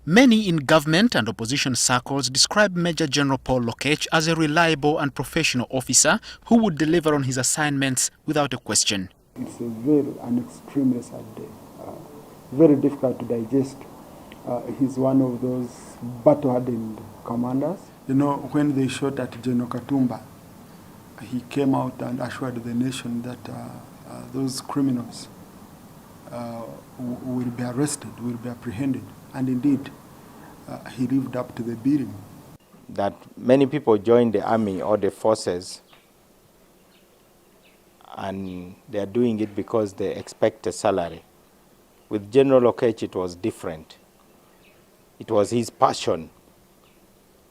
Many in government and opposition circles describe Major General Paul Lokech as a reliable and professional officer who would deliver on his assignments without a question. It's a very and extremely sad day, very difficult to digest. He's one of those battle-hardened commanders. You know, when they shot at General Katumba, he came out and assured the nation that those criminals will be arrested, will be apprehended. And indeed, he lived up to the billing. That many people join the army or the forces and they are doing it because they expect a salary. With General Lokech, it was different. It was his passion.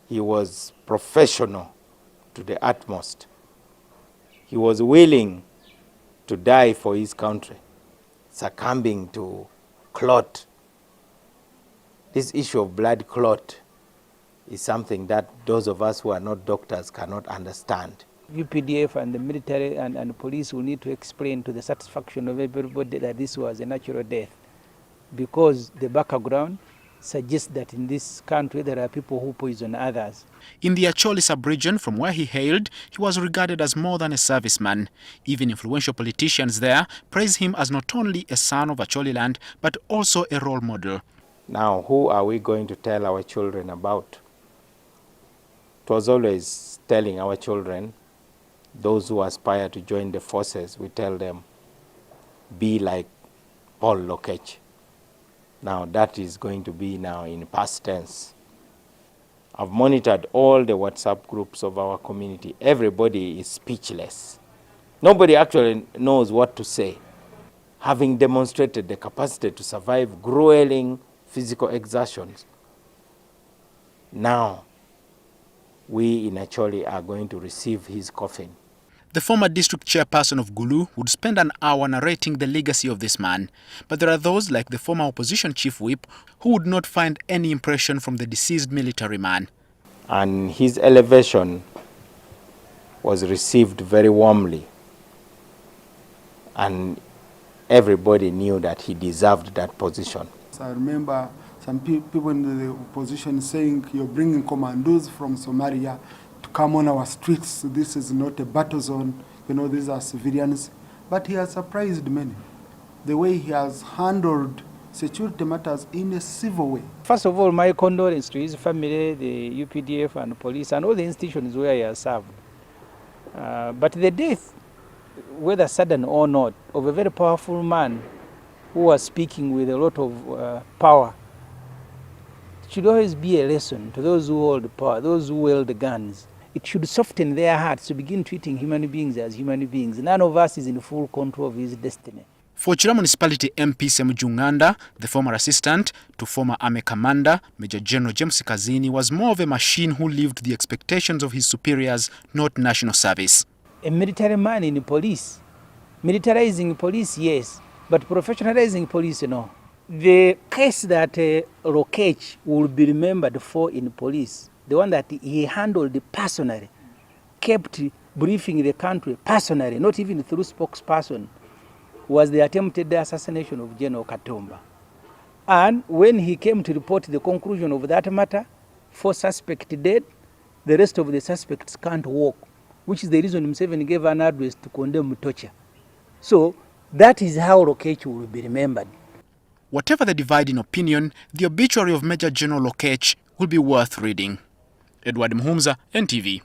He was professional to the utmost. He was willing to die for his country, succumbing to clot. This issue of blood clot is something that those of us who are not doctors cannot understand. UPDF and the military and police will need to explain to the satisfaction of everybody that this was a natural death, because the background suggests that in this country there are people who poison others. In the Acholi sub-region from where he hailed, he was regarded as more than a serviceman. Even influential politicians there praise him as not only a son of Acholi land, but also a role model. Now, who are we going to tell our children about? It was always telling our children, those who aspire to join the forces, we tell them, be like Paul Lokech. Now, that is going to be now in past tense. I've monitored all the WhatsApp groups of our community. Everybody is speechless. Nobody actually knows what to say. Having demonstrated the capacity to survive grueling physical exertions, now we in Acholi are going to receive his coffin. The former district chairperson of Gulu would spend an hour narrating the legacy of this man. But there are those like the former opposition chief whip who would not find any impression from the deceased military man. And his elevation was received very warmly. And everybody knew that he deserved that position. I remember some people in the opposition saying, you're bringing commandos from Somalia to come on our streets. This is not a battle zone. You know, these are civilians. But he has surprised many. The way he has handled security matters in a civil way. First of all, my condolences to his family, the UPDF and police and all the institutions where he has served. But the death, whether sudden or not, of a very powerful man who was speaking with a lot of power, should always be a lesson to those who hold power, those who wield the guns. It should soften their hearts to begin treating human beings as human beings. None of us is in full control of his destiny. For Chira Municipality MP Semujunganda, the former assistant to former Army Commander, Major General James Kazini was more of a machine who lived the expectations of his superiors, not national service. A military man in the police. Militarizing police, yes, but professionalizing police, no. The case that Lokech will be remembered for in police, the one that he handled personally, kept briefing the country personally, not even through spokesperson, was the attempted assassination of General Katumba. And when he came to report the conclusion of that matter, 4 suspects dead, the rest of the suspects can't walk, which is the reason Museveni gave an address to condemn torture. So that is how Lokech will be remembered. Whatever the divide in opinion, the obituary of Major General Lokech will be worth reading. Edward Mhumza, NTV.